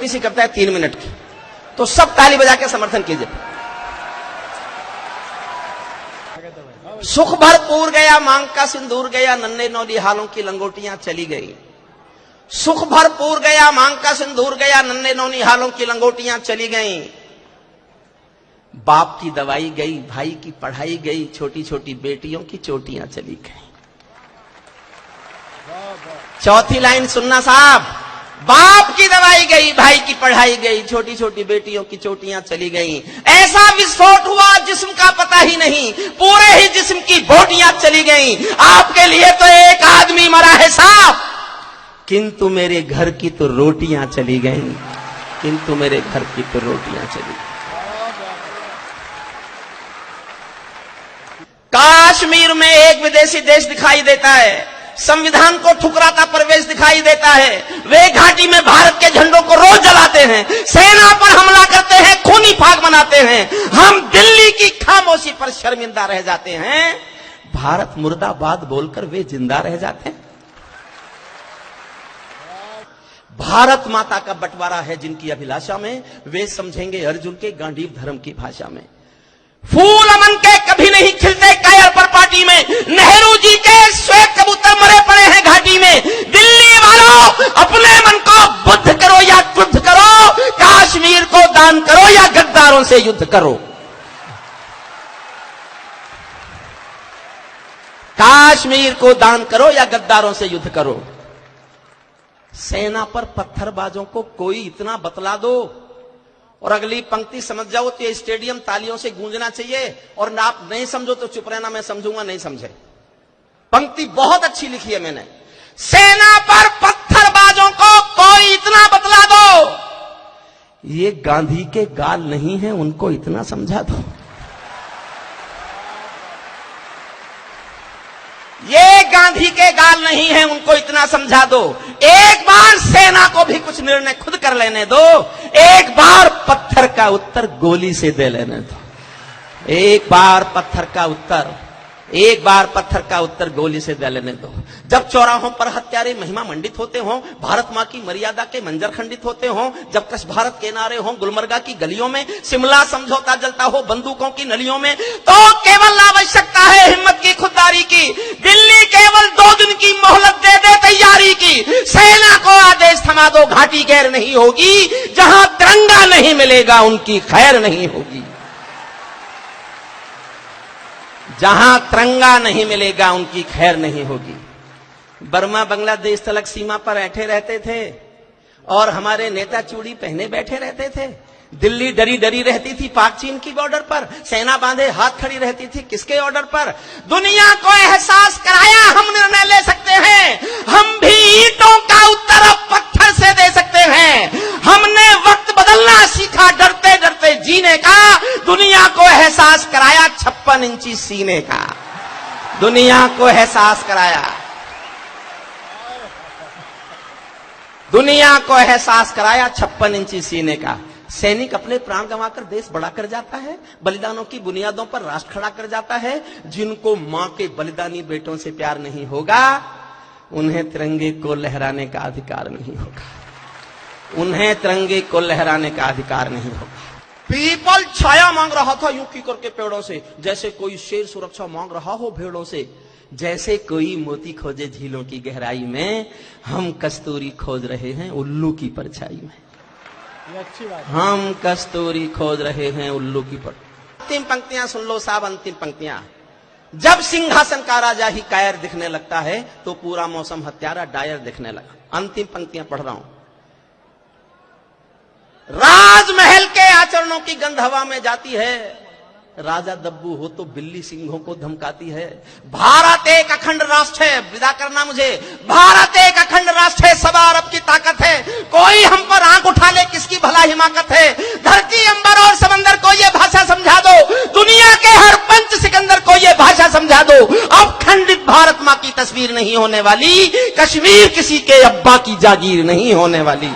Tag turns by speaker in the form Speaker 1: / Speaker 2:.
Speaker 1: छोटी सी कविता है 3 मिनट की, तो सब ताली बजा के समर्थन कीजिए। सुख भरपूर गया मांग का सिंदूर गया, नन्हे नौली हालों की लंगोटियां चली गई। सुख भरपूर गया मांग का सिंदूर गया, नन्हे नौली हालों की लंगोटियां चली गई। बाप की दवाई गई, भाई की पढ़ाई गई, छोटी छोटी बेटियों की चोटियां चली गई। चौथी लाइन सुनना साहब, बाप की दवाई गई, भाई की पढ़ाई गई, छोटी छोटी बेटियों की चोटियां चली गई। ऐसा विस्फोट हुआ जिस्म का पता ही नहीं, पूरे ही जिस्म की बोटियां चली गई। आपके लिए तो एक आदमी मरा है साहब, किंतु मेरे घर की तो रोटियां चली गई, किंतु मेरे घर की तो रोटियां चली गई। कश्मीर में एक विदेशी देश दिखाई देता है, संविधान को ठुकराता प्रवेश दिखाई देता है। वे घाटी में भारत के झंडों को रोज जलाते हैं, सेना पर हमला करते हैं, खूनी फाग मनाते हैं। हम दिल्ली की खामोशी पर शर्मिंदा रह जाते हैं, भारत मुर्दाबाद बोलकर वे जिंदा रह जाते हैं। भारत माता का बंटवारा है जिनकी अभिलाषा में, वे समझेंगे अर्जुन के गांडीव धर्म की भाषा में। फूल अमन के कभी नहीं खिलते कायर पर पार्टी में, नेहरू जी के श्वेत कबूतर मरे पड़े हैं घाटी में। दिल्ली वालों अपने मन को बुद्ध करो या युद्ध करो, कश्मीर को दान करो या गद्दारों से युद्ध करो। कश्मीर को दान करो या गद्दारों से युद्ध करो। सेना पर पत्थरबाजों को कोई इतना बतला दो और अगली पंक्ति समझ जाओ तो ये स्टेडियम तालियों से गूंजना चाहिए, और ना आप नहीं समझो तो चुप रहना, मैं समझूंगा नहीं समझे। पंक्ति बहुत अच्छी लिखी है मैंने, सेना पर पत्थरबाजों को कोई इतना बतला दो, ये गांधी के गाल नहीं है, उनको इतना समझा दो। ये गांधी के गाल नहीं है, उनको इतना समझा दो। एक बार सेना को भी कुछ निर्णय खुद कर लेने दो, एक बार पत्थर का उत्तर गोली से दे लेने दो। एक बार पत्थर का उत्तर गोली से दे लेने दो। जब चौराहों पर हत्यारे महिमा मंडित होते हों, भारत मां की मर्यादा के मंजर खंडित होते हों, जब कश भारत के नारे हों गुलमर्गा की गलियों में, शिमला समझौता जलता हो बंदूकों की नलियों में, तो केवल आवश्यकता है हिम्मत की, खुददारी की। दिल्ली केवल 2 दिन की मोहलत दे दे तैयारी की। सेना को आदेश थमा दो, घाटी गैर नहीं होगी। जहां तिरंगा नहीं मिलेगा उनकी खैर नहीं होगी। जहां तिरंगा नहीं मिलेगा उनकी खैर नहीं होगी। बर्मा बांग्लादेश तलक सीमा पर बैठे रहते थे और हमारे नेता चूड़ी पहने बैठे रहते थे। दिल्ली डरी डरी रहती थी पाक चीन की बॉर्डर पर, सेना बांधे हाथ खड़ी रहती थी किसके ऑर्डर पर? दुनिया को एहसास कराया हम निर्णय ले सकते हैं, हम भी ईंटों का उत्तर अब पत्थर से दे सकते हैं। हमने वक्त बदलना सीखा, डरते डरते जीने का। दुनिया को एहसास कराया 56 इंची सीने का। दुनिया को एहसास कराया, दुनिया को एहसास कराया 56 इंची सीने का। सैनिक अपने प्राण गंवाकर देश बड़ा कर जाता है, बलिदानों की बुनियादों पर राष्ट्र खड़ा कर जाता है। जिनको मां के बलिदानी बेटों से प्यार नहीं होगा, उन्हें तिरंगे को लहराने का अधिकार नहीं होगा। उन्हें तिरंगे को लहराने का अधिकार नहीं होगा। पीपल छाया मांग रहा था यूं की करके पेड़ों से, जैसे कोई शेर सुरक्षा मांग रहा हो भेड़ों से। जैसे कोई मोती खोजे झीलों की गहराई में, हम कस्तूरी खोज रहे हैं उल्लू की परछाई में। हम कस्तूरी खोज रहे हैं उल्लू की पर। अंतिम पंक्तियां सुन लो साहब, अंतिम पंक्तियां। जब सिंहासन का राजा ही कायर दिखने लगता है, तो पूरा मौसम हत्यारा डायर दिखने लगा। अंतिम पंक्तियां पढ़ रहा हूं। राजमहल के आचरणों की गंध हवा में जाती है, राजा दब्बू हो तो बिल्ली सिंहों को धमकाती है। भारत एक अखंड राष्ट्र है, विदा करना मुझे। भारत एक अखंड राष्ट्र है, सवा अरब की ताकत है। कोई हम पर आंख उठा ले किसकी भला हिमाकत है। धरती अंबर और समंदर को ये भाषा समझा दो, दुनिया के हर पंच सिकंदर को ये भाषा समझा दो। अब खंडित भारत मां की तस्वीर नहीं होने वाली, कश्मीर किसी के अब्बा की जागीर नहीं होने वाली।